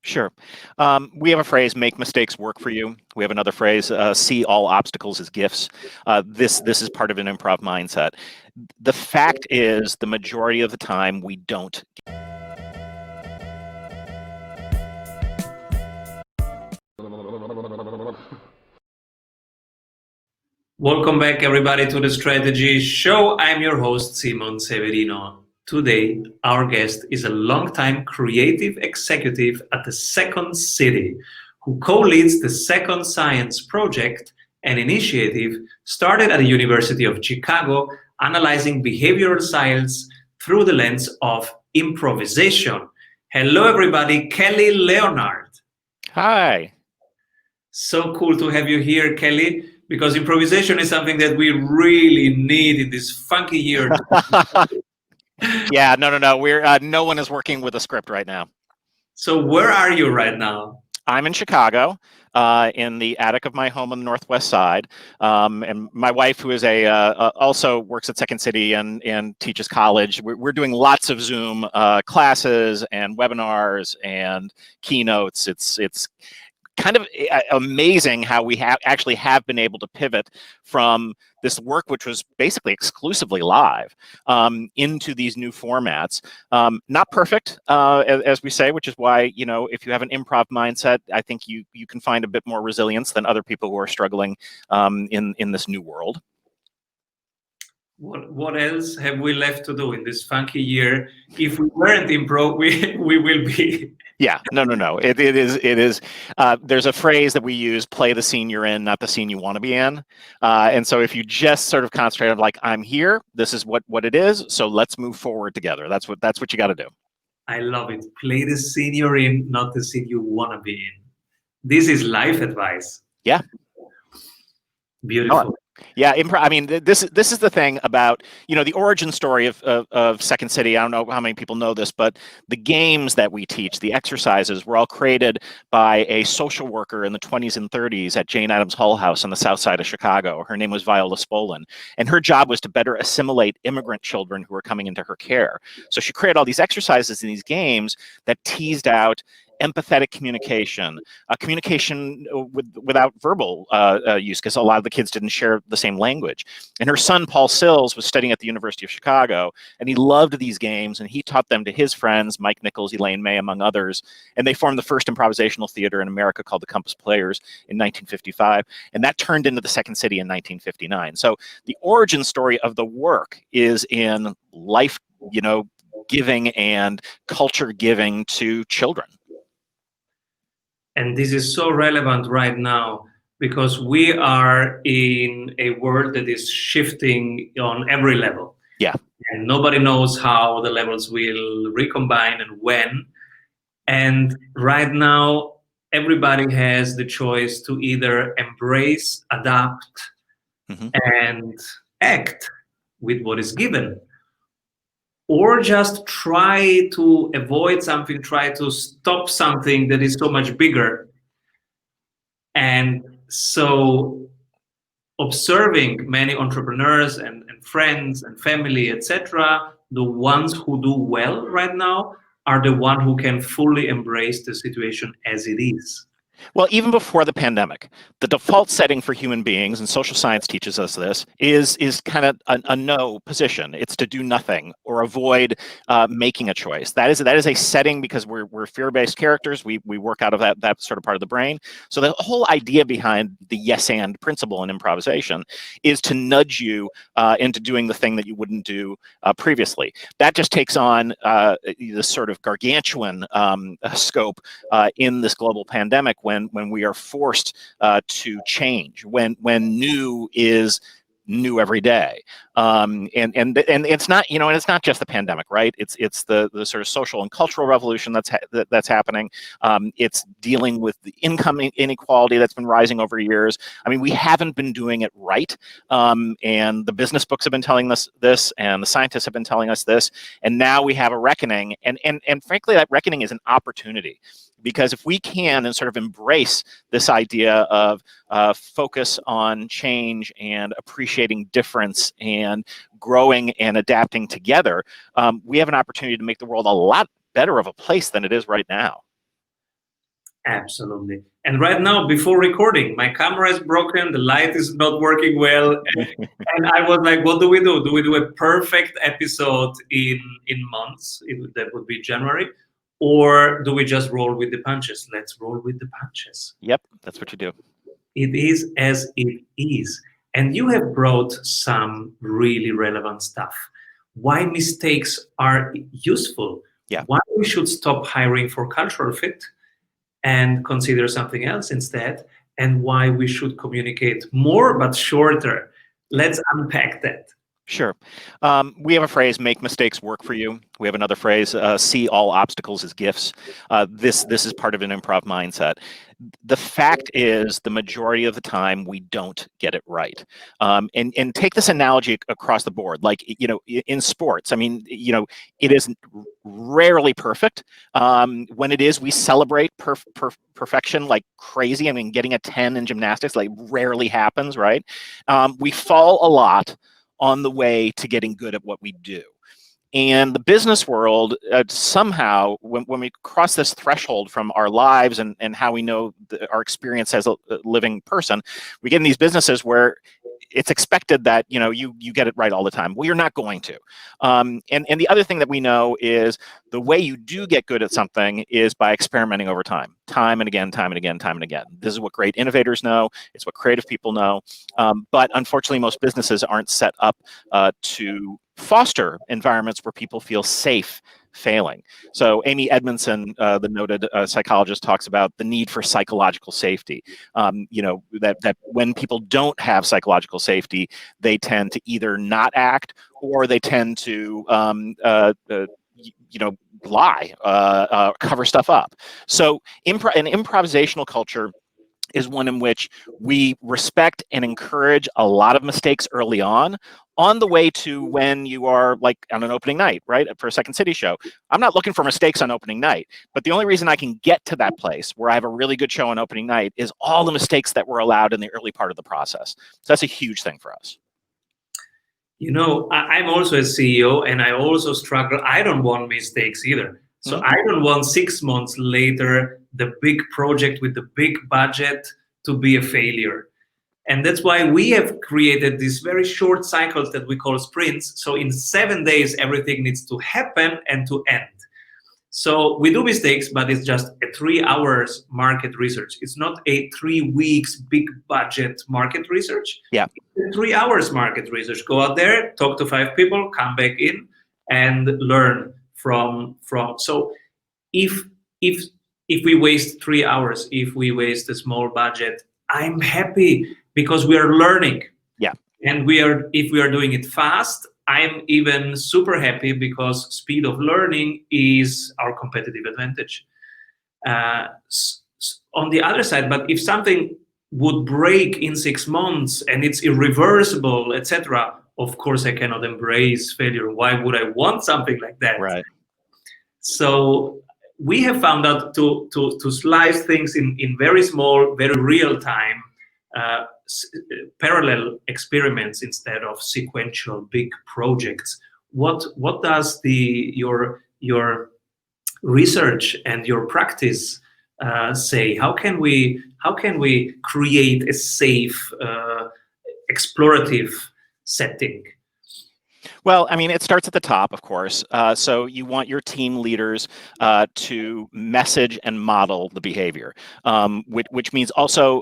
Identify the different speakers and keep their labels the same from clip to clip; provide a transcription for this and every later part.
Speaker 1: Sure. We have a phrase, make mistakes work for you. We have another phrase, see all obstacles as gifts. This is part of an improv mindset. The fact is, the majority of the time, we don't.
Speaker 2: Welcome back, everybody, to the Strategy Show. I'm your host, Severino. Today, our guest is a longtime creative executive at the Second City, who co-leads the Second Science Project, an initiative started at the University of Chicago, analyzing behavioral science through the lens of improvisation. Hello, everybody. Kelly Leonard.
Speaker 1: Hi.
Speaker 2: So cool to have you here, Kelly, because improvisation is something that we really need in this funky year.
Speaker 1: Yeah, no. We're no one is working with a script right now.
Speaker 2: So where are you right now?
Speaker 1: I'm in Chicago, in the attic of my home on the Northwest Side, and my wife, who is also works at Second City and teaches college. We're doing lots of Zoom classes and webinars and keynotes. It's kind of amazing how we actually have been able to pivot from this work, which was basically exclusively live, into these new formats. Not perfect, as we say, which is why, if you have an improv mindset, I think you can find a bit more resilience than other people who are struggling in this new world.
Speaker 2: What else have we left to do in this funky year? If we weren't improv, we will be.
Speaker 1: Yeah, no. It is. There's a phrase that we use: "Play the scene you're in, not the scene you want to be in." And so, if you just sort of concentrate on, like, I'm here, this is what it is. So let's move forward together. That's what you got to do.
Speaker 2: I love it. Play the scene you're in, not the scene you want to be in. This is life advice.
Speaker 1: Yeah.
Speaker 2: Beautiful.
Speaker 1: Oh. Yeah, I mean, this is the thing about, the origin story of Second City. I don't know how many people know this, but the games that we teach, the exercises, were all created by a social worker in the 20s and 30s at Jane Addams Hull House on the south side of Chicago. Her name was Viola Spolin, and her job was to better assimilate immigrant children who were coming into her care. So she created all these exercises in these games that teased out empathetic communication, communication without verbal use, because a lot of the kids didn't share the same language. And her son, Paul Sills, was studying at the University of Chicago, and he loved these games, and he taught them to his friends, Mike Nichols, Elaine May, among others. And they formed the first improvisational theater in America called the Compass Players in 1955, and that turned into the Second City in 1959. So the origin story of the work is in life, giving and culture giving to children.
Speaker 2: And this is so relevant right now because we are in a world that is shifting on every level.
Speaker 1: Yeah.
Speaker 2: And nobody knows how the levels will recombine and when. And right now, everybody has the choice to either embrace, adapt, and act with what is given, or just try to avoid something, try to stop something that is so much bigger. And so observing many entrepreneurs and friends and family, etc., the ones who do well right now are the ones who can fully embrace the situation as it is.
Speaker 1: Well, even before the pandemic, the default setting for human beings, and social science teaches us this, is kind of a no position. It's to do nothing or avoid making a choice. That is a setting because we're fear-based characters. We work out of that sort of part of the brain. So the whole idea behind the yes and principle in improvisation is to nudge you into doing the thing that you wouldn't do previously. That just takes on this sort of gargantuan scope in this global pandemic when we are forced to change, when new is new every day, and it's not, and it's not just the pandemic, right? It's the sort of social and cultural revolution that's happening. It's dealing with the income inequality that's been rising over years. I mean, we haven't been doing it right, and the business books have been telling us this, and the scientists have been telling us this, and now we have a reckoning, and frankly, that reckoning is an opportunity. Because if we can and sort of embrace this idea of focus on change and appreciating difference and growing and adapting together, we have an opportunity to make the world a lot better of a place than it is right now.
Speaker 2: Absolutely. And right now, before recording, my camera is broken, the light is not working well, and I was like, "What do we do? Do we do a perfect episode in months? That would be January, or do we just roll with the punches? Let's roll with the punches.
Speaker 1: Yep, that's what you do.
Speaker 2: It is as it is." And you have brought some really relevant stuff. Why mistakes are useful.
Speaker 1: Yeah.
Speaker 2: Why we should stop hiring for cultural fit and consider something else instead, and why we should communicate more but shorter. Let's unpack that.
Speaker 1: Sure. We have a phrase, make mistakes work for you. We have another phrase, see all obstacles as gifts. This is part of an improv mindset. The fact is, the majority of the time, we don't get it right. And take this analogy across the board. Like, in sports, I mean, it is rarely perfect. When it is, we celebrate perfection like crazy. I mean, getting a 10 in gymnastics, like, rarely happens, right? We fall a lot on the way to getting good at what we do. And the business world, somehow, when we cross this threshold from our lives and how we know our experience as a living person, we get in these businesses where it's expected that you get it right all the time. Well, you're not going to. And the other thing that we know is the way you do get good at something is by experimenting over time and again, time and again, time and again. This is what great innovators know. It's what creative people know. But unfortunately, most businesses aren't set up to foster environments where people feel safe failing. So Amy Edmondson, the noted psychologist, talks about the need for psychological safety. That when people don't have psychological safety, they tend to either not act or they tend to lie, cover stuff up. So an improvisational culture is one in which we respect and encourage a lot of mistakes early on the way to when you are like on an opening night, right? For a Second City show. I'm not looking for mistakes on opening night, but the only reason I can get to that place where I have a really good show on opening night is all the mistakes that were allowed in the early part of the process. So that's a huge thing for us.
Speaker 2: I'm also a CEO and I also struggle. I don't want mistakes either. So I don't want 6 months later, the big project with the big budget to be a failure. And that's why we have created these very short cycles that we call sprints. So in 7 days, everything needs to happen and to end. So we do mistakes, but it's just a 3 hours market research. It's not a 3 weeks big budget market research.
Speaker 1: Yeah.
Speaker 2: It's 3 hours market research. Go out there, talk to 5 people, come back in and learn from. So if we waste 3 hours, if we waste a small budget, I'm happy because we are learning.
Speaker 1: Yeah.
Speaker 2: And if we are doing it fast, I'm even super happy because speed of learning is our competitive advantage. On the other side, but if something would break in 6 months and it's irreversible, etc., of course I cannot embrace failure. Why would I want something like that?
Speaker 1: Right.
Speaker 2: So we have found out to slice things in very small, very real time, parallel experiments instead of sequential big projects. What does your research and your practice say? How can we create a safe, explorative setting?
Speaker 1: Well, I mean, it starts at the top, of course. So you want your team leaders to message and model the behavior, which means also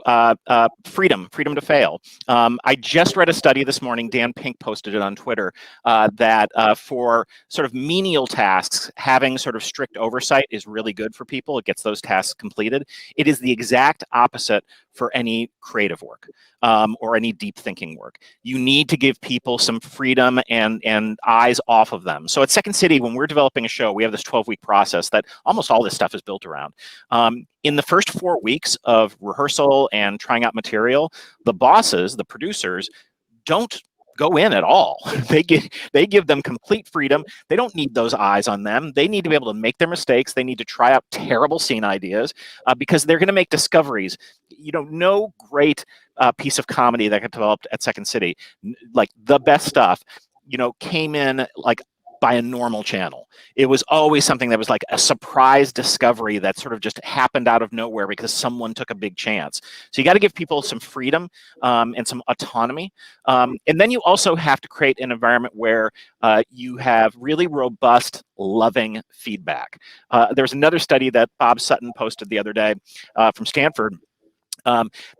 Speaker 1: freedom to fail. I just read a study this morning, Dan Pink posted it on Twitter, that for sort of menial tasks, having sort of strict oversight is really good for people. It gets those tasks completed. It is the exact opposite for any creative work or any deep thinking work. You need to give people some freedom and eyes off of them. So at Second City, when we're developing a show, we have this 12-week process that almost all this stuff is built around. In the first 4 weeks of rehearsal and trying out material, the bosses, the producers, don't go in at all. They give them complete freedom. They don't need those eyes on them. They need to be able to make their mistakes. They need to try out terrible scene ideas because they're going to make discoveries. No great piece of comedy that got developed at Second City, like the best stuff, came in like by a normal channel. It was always something that was like a surprise discovery that sort of just happened out of nowhere because someone took a big chance. So you got to give people some freedom and some autonomy. And then you also have to create an environment where you have really robust, loving feedback. There's another study that Bob Sutton posted the other day from Stanford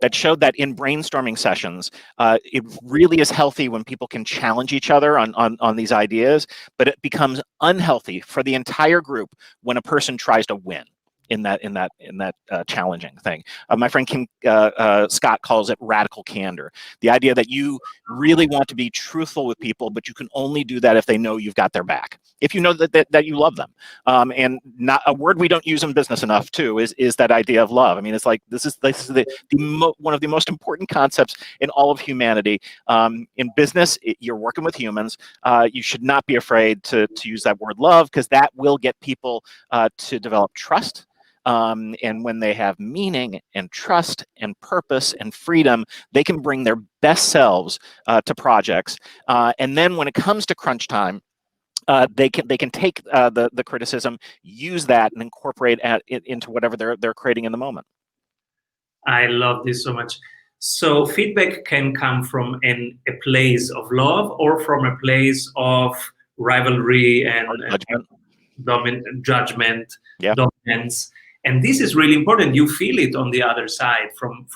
Speaker 1: that showed that in brainstorming sessions, it really is healthy when people can challenge each other on these ideas, but it becomes unhealthy for the entire group when a person tries to win in that challenging thing. My friend Kim Scott calls it radical candor. The idea that you really want to be truthful with people, but you can only do that if they know you've got their back. If you know that you love them. And not a word we don't use in business enough too is that idea of love. I mean, it's like this is one of the most important concepts in all of humanity. In business, you're working with humans. You should not be afraid to use that word love, because that will get people to develop trust. And when they have meaning and trust and purpose and freedom, they can bring their best selves to projects. And then when it comes to crunch time, they can take the criticism, use that, and incorporate it into whatever they're creating in the moment.
Speaker 2: I love this so much. So feedback can come from a place of love or from a place of rivalry and judgment,
Speaker 1: yeah.
Speaker 2: dominance. And this is really important. You feel it on the other side from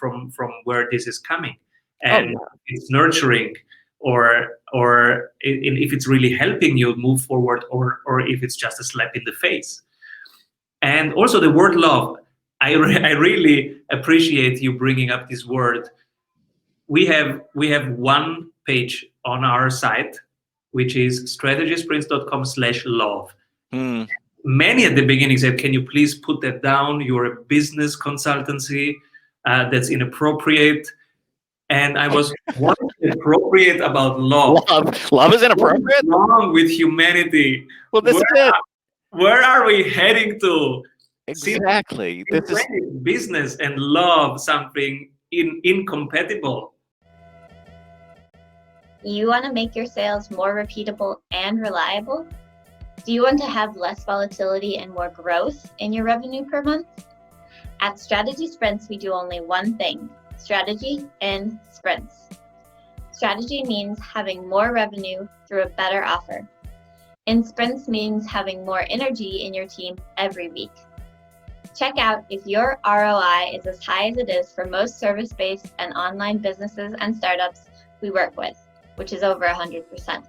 Speaker 2: where this is coming, and it's nurturing, or if it's really helping you move forward, or if it's just a slap in the face. And also the word love. I really appreciate you bringing up this word. We have one page on our site, which is strategysprints.com/love. Many at the beginning said, can you please put that down? You're a business consultancy. That's inappropriate. And I was, what is appropriate about love?
Speaker 1: Love is inappropriate?
Speaker 2: What's wrong with humanity?
Speaker 1: Well, this is it.
Speaker 2: Where are we heading to?
Speaker 1: Exactly.
Speaker 2: This is business and love something incompatible.
Speaker 3: You want to make your sales more repeatable and reliable? Do you want to have less volatility and more growth in your revenue per month? At Strategy Sprints, we do only one thing: strategy in sprints. Strategy means having more revenue through a better offer. In sprints means having more energy in your team every week. Check out if your ROI is as high as it is for most service-based and online businesses and startups we work with, which is over 100%.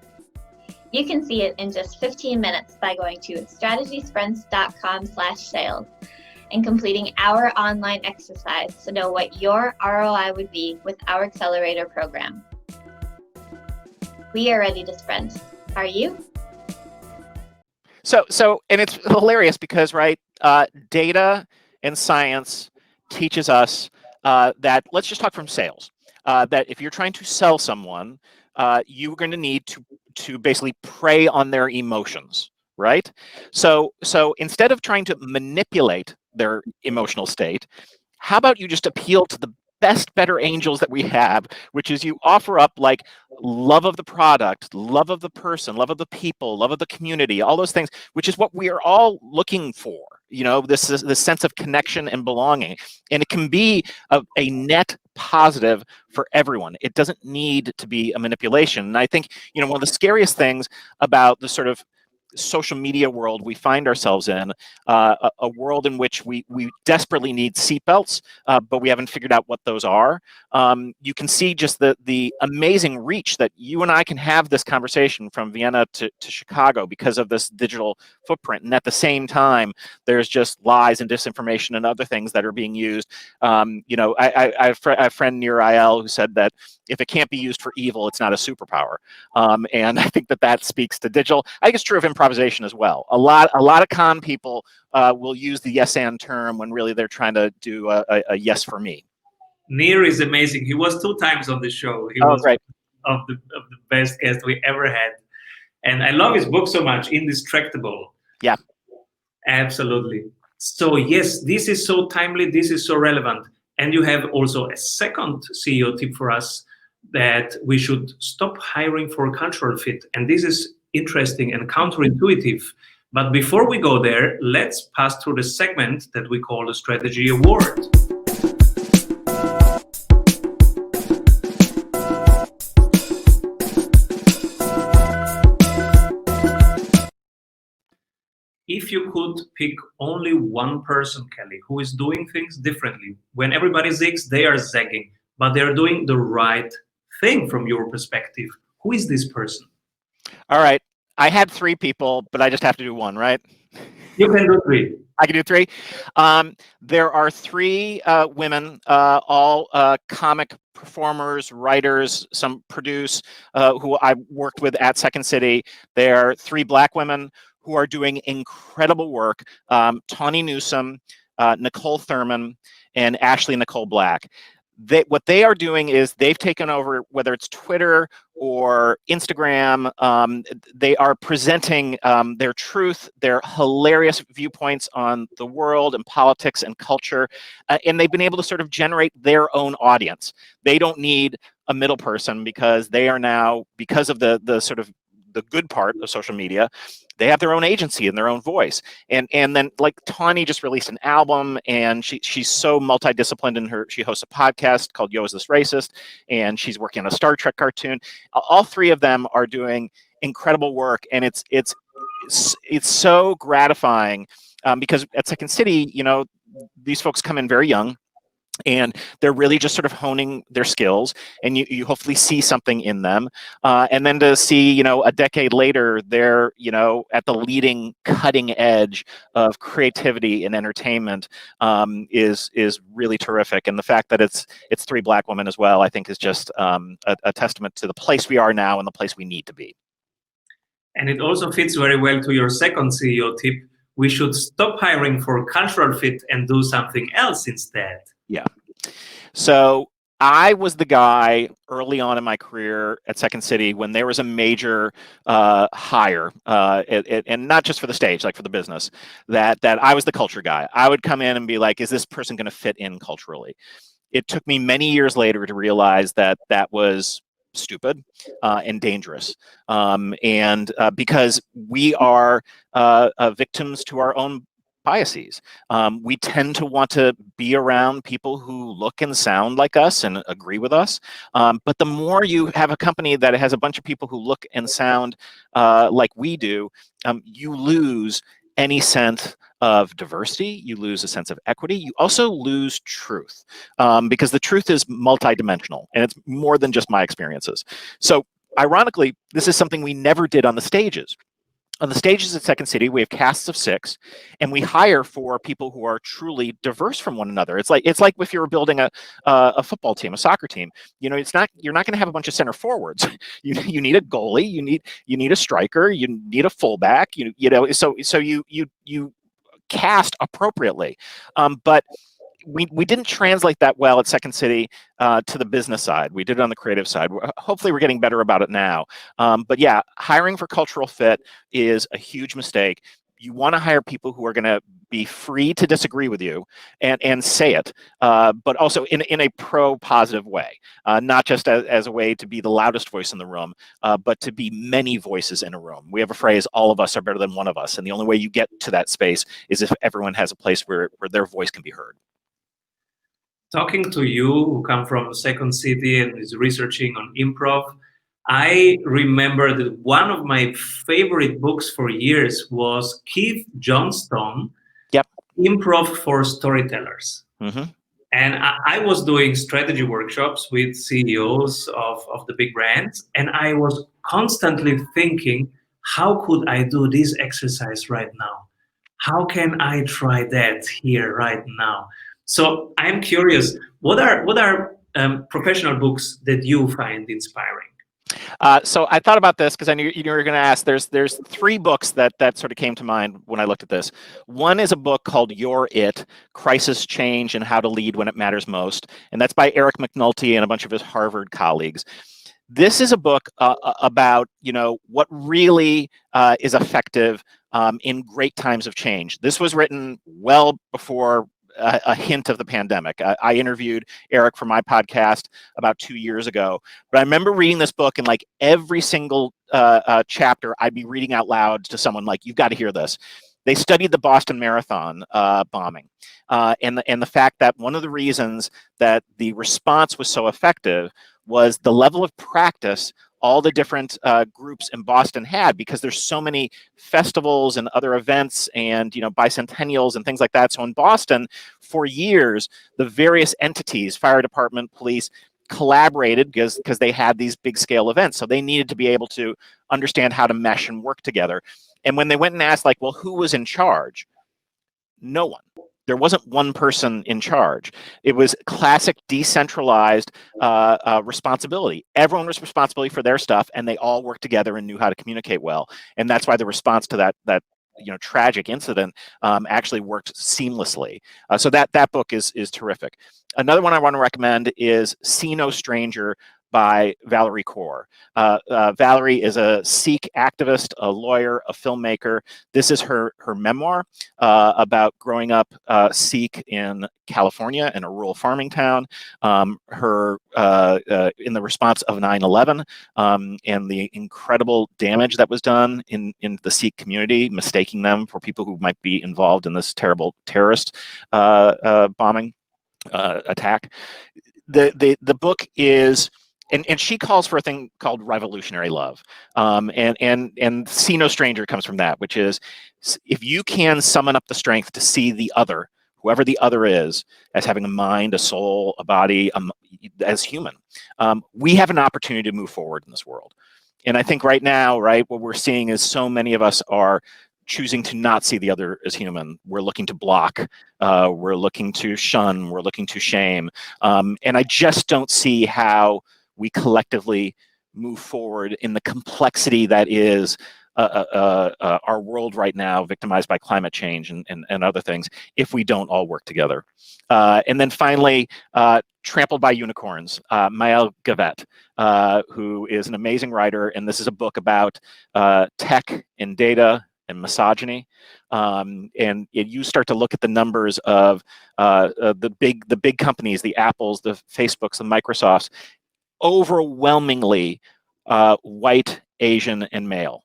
Speaker 3: You can see it in just 15 minutes by going to strategysprints.com/sales and completing our online exercise to know what your ROI would be with our accelerator program. We are ready to sprint. Are you?
Speaker 1: So, and it's hilarious because, right, data and science teaches us that, let's just talk from sales, that if you're trying to sell someone, you're going to need to basically prey on their emotions, right? So instead of trying to manipulate their emotional state, how about you just appeal to the best, better angels that we have, which is you offer up like love of the product, love of the person, love of the people, love of the community, all those things, which is what we are all looking for. You know, this sense of connection and belonging, and it can be a net positive for everyone. It doesn't need to be a manipulation. And I think, you know, one of the scariest things about the sort of social media world we find ourselves in, a world in which we desperately need seatbelts, but we haven't figured out what those are. You can see just the amazing reach that you and I can have this conversation from Vienna to Chicago because of this digital footprint. And at the same time, there's just lies and disinformation and other things that are being used. You know, I have a friend near IL who said that if it can't be used for evil, it's not a superpower. And I think that speaks to digital. I think it's true of improvisation as well. A lot of con people will use the yes and term when really they're trying to do a yes for me.
Speaker 2: Nir is amazing. He was 2 times on the show. He was
Speaker 1: great.
Speaker 2: of the best guests we ever had. And I love his book so much, Indistractable.
Speaker 1: Yeah.
Speaker 2: Absolutely. So yes, this is so timely, this is so relevant. And you have also a second CEO tip for us, that we should stop hiring for cultural fit. And this is interesting and counterintuitive. But before we go there, let's pass through the segment that we call the Strategy Award. If you could pick only one person, Kelly, who is doing things differently, when everybody zigs, they are zagging, but they're doing the right thing from your perspective, who is this person?
Speaker 1: All right. I had 3 people, but I just have to do one, right?
Speaker 2: You can do 3.
Speaker 1: I can do 3. There are 3 women, all comic performers, writers, some produce, who I worked with at Second City. They are 3 Black women who are doing incredible work. Tawny Newsome, Nicole Thurman, and Ashley Nicole Black. What they are doing is they've taken over, whether it's Twitter or Instagram, they are presenting their truth, their hilarious viewpoints on the world and politics and culture, and they've been able to sort of generate their own audience. They don't need a middle person because they are now, because of the sort of the good part of social media, they have their own agency and their own voice. And then, like, Tawny just released an album, and she's so multidisciplined in her. She hosts a podcast called Yo, Is This Racist? And she's working on a Star Trek cartoon. All 3 of them are doing incredible work, and it's so gratifying because at Second City, you know, these folks come in very young, and they're really just sort of honing their skills, and you hopefully see something in them, and then to see, you know, a decade later, they're, you know, at the leading cutting edge of creativity and entertainment, is really terrific. And the fact that it's 3 Black women as well, I think, is just a testament to the place we are now and the place we need to be.
Speaker 2: And it also fits very well to your second CEO tip. We should stop hiring for cultural fit and do something else instead.
Speaker 1: Yeah. So I was the guy early on in my career at Second City when there was a major hire, and not just for the stage, like for the business, that I was the culture guy. I would come in and be like, is this person going to fit in culturally? It took me many years later to realize that that was stupid and dangerous, and because we are victims to our own biases. We tend to want to be around people who look and sound like us and agree with us. But the more you have a company that has a bunch of people who look and sound like we do, you lose any sense of diversity, you lose a sense of equity, you also lose truth, because the truth is multidimensional and it's more than just my experiences. So ironically, this is something we never did on the stages. On the stages at Second City, we have casts of 6, and we hire for people who are truly diverse from one another. It's like if you were building a football team, a soccer team. You know, you're not going to have a bunch of center forwards. You need a goalie, you need a striker, you need a fullback. You know, so you cast appropriately, but we didn't translate that well at Second City to the business side. We did it on the creative side. Hopefully we're getting better about it now. But yeah, hiring for cultural fit is a huge mistake. You want to hire people who are going to be free to disagree with you and say it, but also in a pro-positive way, not just as a way to be the loudest voice in the room, but to be many voices in a room. We have a phrase, all of us are better than one of us. And the only way you get to that space is if everyone has a place where their voice can be heard.
Speaker 2: Talking to you, who come from Second City and is researching on improv, I remember that one of my favorite books for years was Keith Johnstone,
Speaker 1: Yep.
Speaker 2: Improv for Storytellers.
Speaker 1: Mm-hmm.
Speaker 2: And I was doing strategy workshops with CEOs of the big brands, and I was constantly thinking, how could I do this exercise right now? How can I try that here right now? So I'm curious, what are professional books that you find inspiring?
Speaker 1: So I thought about this because I knew you were going to ask. There's 3 books that sort of came to mind when I looked at this. One is a book called You're It: Crisis, Change, and How to Lead When It Matters Most. And that's by Eric McNulty and a bunch of his Harvard colleagues. This is a book about, you know, what really is effective in great times of change. This was written well before a hint of the pandemic. I interviewed Eric for my podcast about 2 years ago, but I remember reading this book, and like every single chapter, I'd be reading out loud to someone like, "You've got to hear this." They studied the Boston Marathon bombing, and the fact that one of the reasons that the response was so effective was the level of practice all the different groups in Boston had, because there's so many festivals and other events and, you know, bicentennials and things like that. So in Boston, for years, the various entities, fire department, police, collaborated because they had these big scale events. So they needed to be able to understand how to mesh and work together. And when they went and asked, like, well, who was in charge? No one. There wasn't one person in charge. It was classic decentralized responsibility. Everyone was responsible for their stuff, and they all worked together and knew how to communicate well. And that's why the response to that you know, tragic incident actually worked seamlessly. So that book is terrific. Another one I want to recommend is See No Stranger by Valerie Kaur. Valerie is a Sikh activist, a lawyer, a filmmaker. This is her memoir about growing up Sikh in California in a rural farming town. Her in the response of 9/11 and the incredible damage that was done in the Sikh community, mistaking them for people who might be involved in this terrible terrorist bombing attack. The book is. And she calls for a thing called revolutionary love, and See No Stranger comes from that, which is if you can summon up the strength to see the other, whoever the other is, as having a mind, a soul, a body, as human, we have an opportunity to move forward in this world. And I think right now, right, what we're seeing is so many of us are choosing to not see the other as human. We're looking to block, we're looking to shun, we're looking to shame, and I just don't see how we collectively move forward in the complexity that is our world right now, victimized by climate change and other things, if we don't all work together. And then finally, Trampled by Unicorns, Maël Gavet, who is an amazing writer, and this is a book about tech and data and misogyny. And you start to look at the numbers of the big companies, the Apples, the Facebooks, the Microsofts, overwhelmingly white, Asian, and male,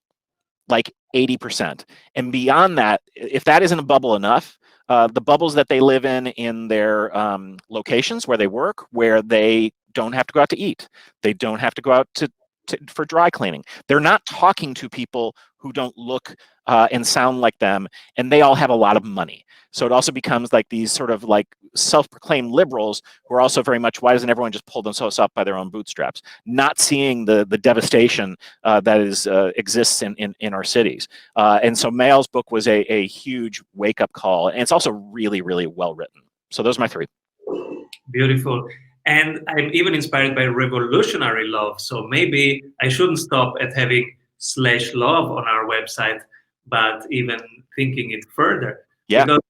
Speaker 1: like 80%. And beyond that, if that isn't a bubble enough, the bubbles that they live in their locations where they work, where they don't have to go out to eat, they don't have to go out for dry cleaning. They're not talking to people who don't look and sound like them, and they all have a lot of money. So it also becomes like these sort of like self-proclaimed liberals who are also very much, why doesn't everyone just pull themselves up by their own bootstraps? Not seeing the devastation that exists in our cities. And so Maël's book was a huge wake-up call, and it's also really, really well written. So those are my three.
Speaker 2: Beautiful. And I'm even inspired by revolutionary love. So maybe I shouldn't stop at having /love on our website, but even thinking it further.
Speaker 1: Yeah.
Speaker 2: Because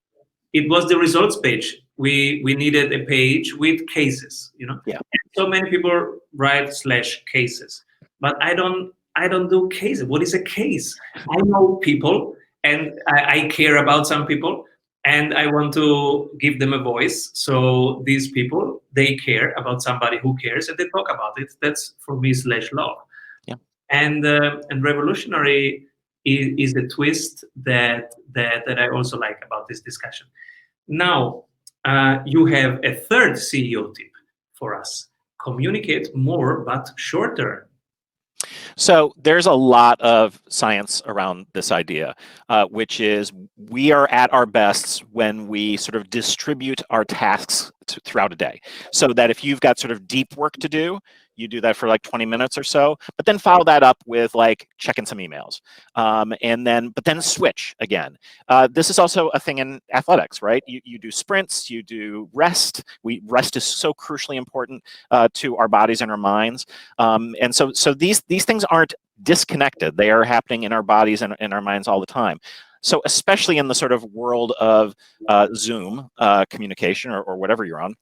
Speaker 2: it was the results page. We needed a page with cases, you know.
Speaker 1: Yeah.
Speaker 2: And so many people write /cases, but I don't do cases. What is a case? I know people, and I care about some people, and I want to give them a voice. So these people, they care about somebody who cares, and they talk about it. That's for me /love.
Speaker 1: Yeah.
Speaker 2: And revolutionary is the twist that I also like about this discussion. Now, you have a third CEO tip for us. Communicate more, but shorter.
Speaker 1: So there's a lot of science around this idea, which is we are at our best when we sort of distribute our tasks throughout a day. So that if you've got sort of deep work to do, you do that for like 20 minutes or so, but then follow that up with like checking some emails, but then switch again. This is also a thing in athletics, right? You do sprints, you do rest. Rest is so crucially important to our bodies and our minds, and so these things aren't disconnected. They are happening in our bodies and in our minds all the time. So especially in the sort of world of Zoom communication or whatever you're on.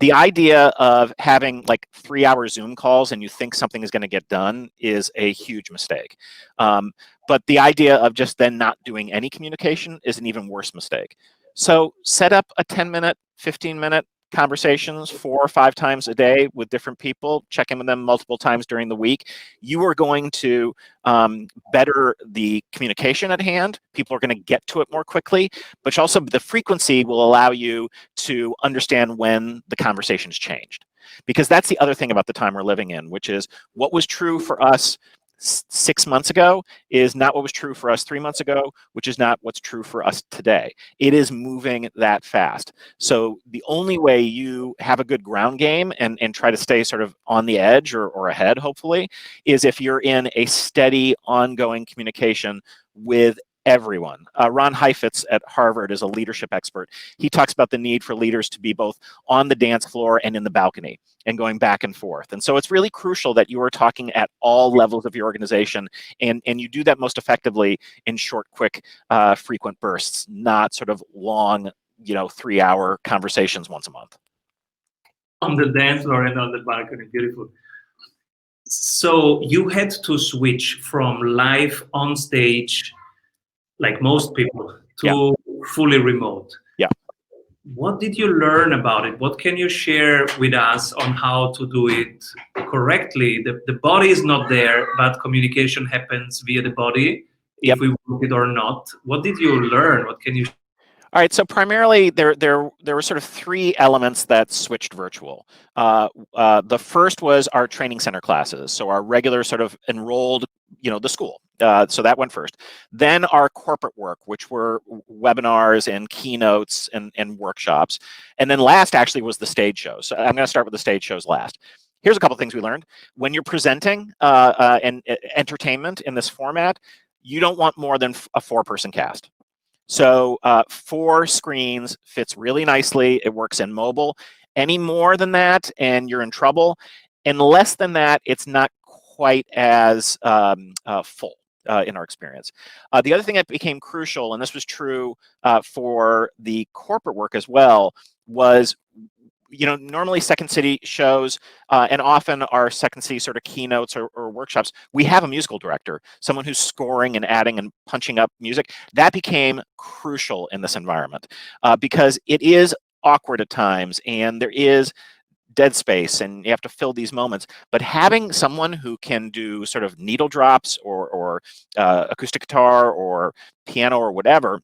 Speaker 1: The idea of having like 3-hour Zoom calls and you think something is going to get done is a huge mistake. But the idea of just then not doing any communication is an even worse mistake. So set up a 10-minute, 15-minute conversations 4 or 5 times a day with different people, check in with them multiple times during the week. You are going to better the communication at hand. People are going to get to it more quickly, but also the frequency will allow you to understand when the conversation's changed. Because that's the other thing about the time we're living in, which is what was true for us 6 months ago is not what was true for us 3 months ago, which is not what's true for us today. It is moving that fast. So the only way you have a good ground game and try to stay sort of on the edge or ahead, hopefully, is if you're in a steady, ongoing communication with everyone. Ron Heifetz at Harvard is a leadership expert. He talks about the need for leaders to be both on the dance floor and in the balcony and going back and forth. And so it's really crucial that you are talking at all levels of your organization, and you do that most effectively in short, quick, frequent bursts, not sort of long, 3-hour conversations once a month.
Speaker 2: On the dance floor and on the balcony, beautiful. So you had to switch from live on stage, like most people, to fully remote.
Speaker 1: Yeah.
Speaker 2: What did you learn about it? What can you share with us on how to do it correctly? The body is not there, but communication happens via the body, if we want it or not. What did you learn? What can you share?
Speaker 1: All right, so primarily there were sort of 3 elements that switched virtual. The first was our training center classes, so our regular sort of enrolled, the school. So that went first. Then our corporate work, which were webinars and keynotes and workshops. And then last actually was the stage shows. So I'm going to start with the stage shows last. Here's a couple things we learned. When you're presenting and entertainment in this format, you don't want more than a 4-person cast. So 4 screens fits really nicely. It works in mobile. Any more than that, and you're in trouble. And less than that, it's not quite as full in our experience. The other thing that became crucial, and this was true for the corporate work as well, was normally Second City shows, and often our Second City sort of keynotes or workshops, we have a musical director, someone who's scoring and adding and punching up music. That became crucial in this environment because it is awkward at times and there is dead space and you have to fill these moments. But having someone who can do sort of needle drops or acoustic guitar or piano or whatever,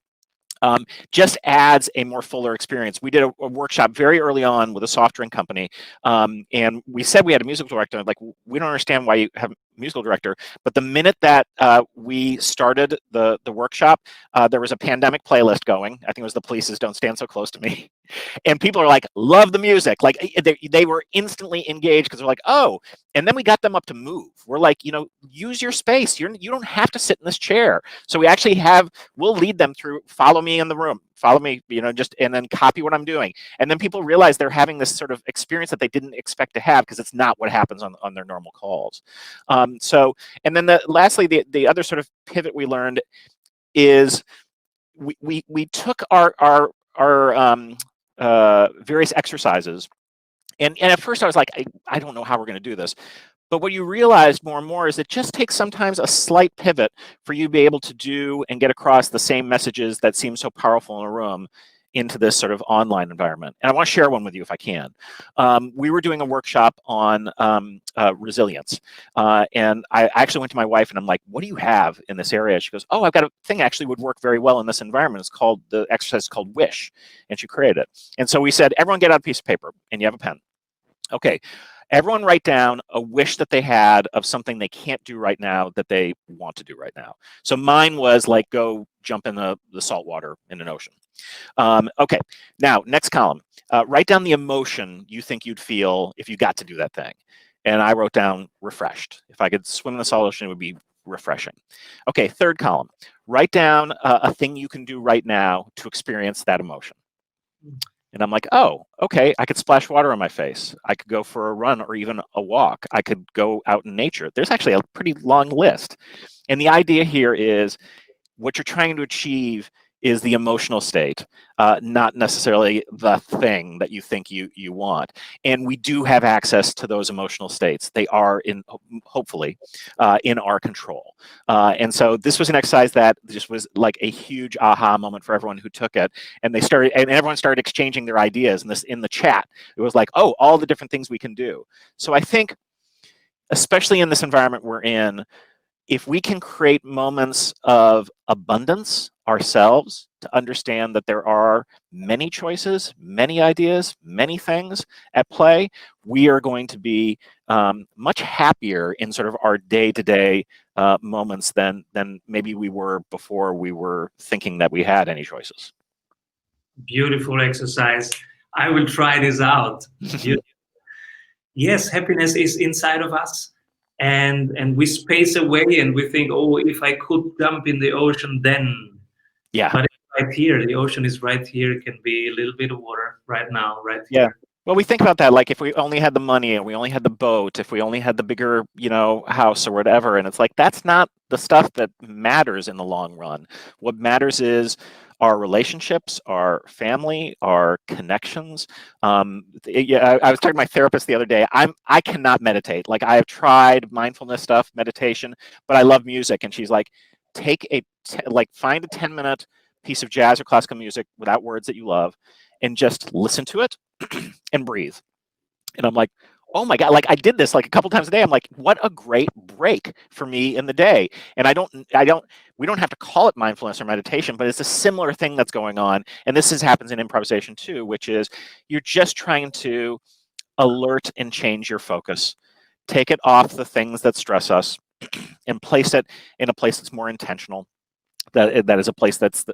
Speaker 1: just adds a more fuller experience. We did a workshop very early on with a soft drink company, and we said we had a musical director. Like, we don't understand why you have a musical director. But the minute that we started the workshop, there was a pandemic playlist going. I think it was the Police's "Don't Stand So Close to Me," and people are like, love the music. Like they were instantly engaged because they're like, oh. And then we got them up to move. We're like, use your space. You don't have to sit in this chair. So we actually we'll lead them through, follow me in the room, follow me, and then copy what I'm doing. And then people realize they're having this sort of experience that they didn't expect to have because it's not what happens on their normal calls. And then lastly, the other sort of pivot we learned is we took our various exercises. And at first I was like, I don't know how we're going to do this. But what you realize more and more is it just takes sometimes a slight pivot for you to be able to do and get across the same messages that seem so powerful in a room into this sort of online environment. And I want to share one with you if I can. We were doing a workshop on resilience. And I actually went to my wife and I'm like, what do you have in this area? She goes, oh, I've got a thing actually would work very well in this environment. The exercise is called WISH. And she created it. And so we said, everyone get out a piece of paper and you have a pen. Okay. Everyone write down a wish that they had of something they can't do right now that they want to do right now. So mine was like, go jump in the salt water in an ocean. Okay, now next column. Write down the emotion you think you'd feel if you got to do that thing. And I wrote down refreshed. If I could swim in the salt ocean, it would be refreshing. Okay, third column. Write down a thing you can do right now to experience that emotion. And I'm like, oh, okay, I could splash water on my face. I could go for a run or even a walk. I could go out in nature. There's actually a pretty long list. And the idea here is what you're trying to achieve is the emotional state, not necessarily the thing that you think you want. And we do have access to those emotional states. They are hopefully in our control. And so this was an exercise that just was like a huge aha moment for everyone who took it. And everyone started exchanging their ideas in the chat. It was like, oh, all the different things we can do. So I think, especially in this environment we're in, if we can create moments of abundance ourselves to understand that there are many choices, many ideas, many things at play, we are going to be much happier in sort of our day-to-day moments than maybe we were before we were thinking that we had any choices.
Speaker 2: Beautiful exercise. I will try this out. Yes, happiness is inside of us. And we space away and we think, oh, if I could jump in the ocean, then.
Speaker 1: Yeah.
Speaker 2: But it's right here, the ocean is right here. It can be a little bit of water right now, right here.
Speaker 1: Yeah. Well, we think about that, like if we only had the money and we only had the boat, if we only had the bigger, house or whatever, and it's like, that's not the stuff that matters in the long run. What matters is our relationships, our family, our connections. I was talking to my therapist the other day. I cannot meditate. Like, I have tried mindfulness stuff, meditation, but I love music. And she's like, find a 10-minute piece of jazz or classical music without words that you love, and just listen to it and breathe. And I'm like, oh my God, like I did this like a couple times a day. I'm like, what a great break for me in the day. And we don't have to call it mindfulness or meditation, but it's a similar thing that's going on. And this happens in improvisation too, which is you're just trying to alert and change your focus, take it off the things that stress us and place it in a place that's more intentional. That is a place that's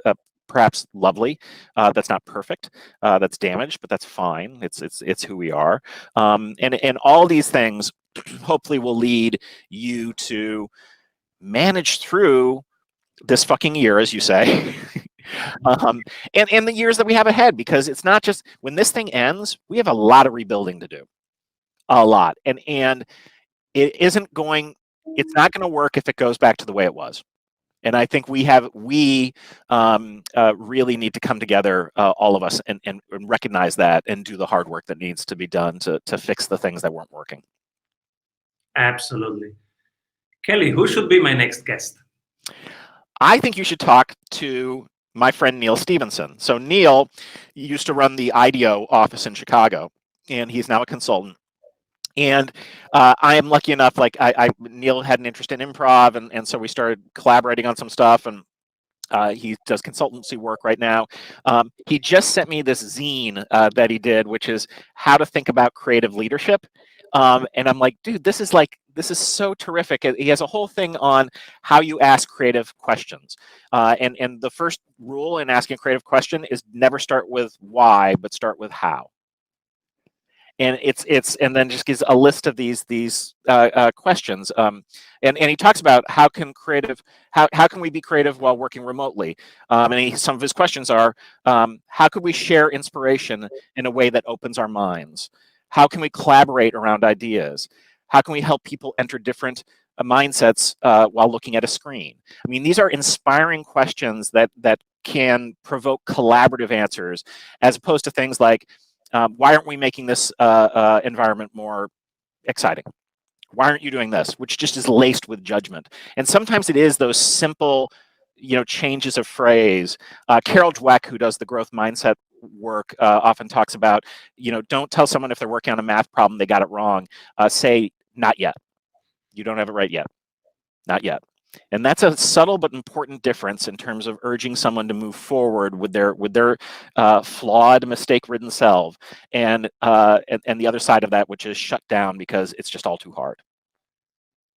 Speaker 1: perhaps lovely, that's not perfect, that's damaged, but that's fine. It's who we are, and all these things hopefully will lead you to manage through this fucking year, as you say, and the years that we have ahead, because it's not just when this thing ends, we have a lot of rebuilding to do, a lot, and it's not going to work if it goes back to the way it was. And I think we really need to come together, all of us, and recognize that and do the hard work that needs to be done to fix the things that weren't working.
Speaker 2: Absolutely. Kelly, who should be my next guest?
Speaker 1: I think you should talk to my friend Neil Stevenson. So Neil used to run the IDEO office in Chicago, and he's now a consultant. And I am lucky enough, like Neil had an interest in improv, and so we started collaborating on some stuff, and he does consultancy work right now. He just sent me this zine that he did, which is how to think about creative leadership. And I'm like, dude, this is so terrific. He has a whole thing on how you ask creative questions. And the first rule in asking a creative question is never start with why, but start with how. And and then just gives a list of these questions. And he talks about how can we be creative while working remotely? And some of his questions are, how could we share inspiration in a way that opens our minds? How can we collaborate around ideas? How can we help people enter different mindsets while looking at a screen? I mean, these are inspiring questions that can provoke collaborative answers, as opposed to things like, why aren't we making this environment more exciting? Why aren't you doing this? Which just is laced with judgment. And sometimes it is those simple, changes of phrase. Carol Dweck, who does the growth mindset work, often talks about, don't tell someone if they're working on a math problem they got it wrong. Say, not yet. You don't have it right yet. Not yet. And that's a subtle but important difference in terms of urging someone to move forward with their flawed, mistake-ridden self, and the other side of that, which is shut down because it's just all too hard.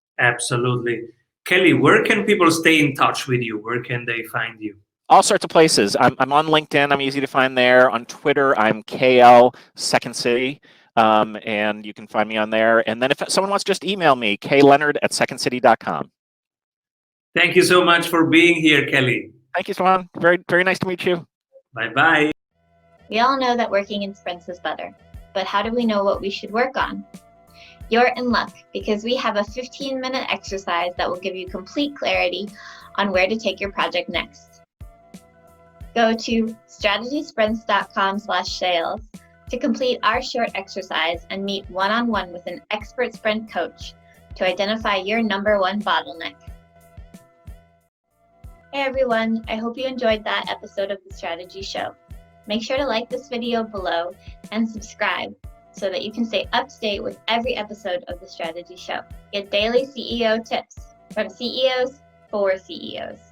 Speaker 2: Absolutely. Kelly, where can people stay in touch with you? Where can they find you?
Speaker 1: All sorts of places. I'm on LinkedIn. I'm easy to find there. On Twitter, I'm KL Second City. And you can find me on there. And then if someone wants to just email me, kleonard@secondcity.com.
Speaker 2: Thank you so much for being here, Kelly.
Speaker 1: Thank you, Swan. Very, very nice to meet you.
Speaker 2: Bye-bye.
Speaker 3: We all know that working in sprints is better, but how do we know what we should work on? You're in luck, because we have a 15-minute exercise that will give you complete clarity on where to take your project next. Go to strategysprints.com/sales to complete our short exercise and meet one-on-one with an expert sprint coach to identify your number one bottleneck. Hey everyone, I hope you enjoyed that episode of The Strategy Show. Make sure to like this video below and subscribe so that you can stay up to date with every episode of The Strategy Show. Get daily CEO tips from CEOs for CEOs.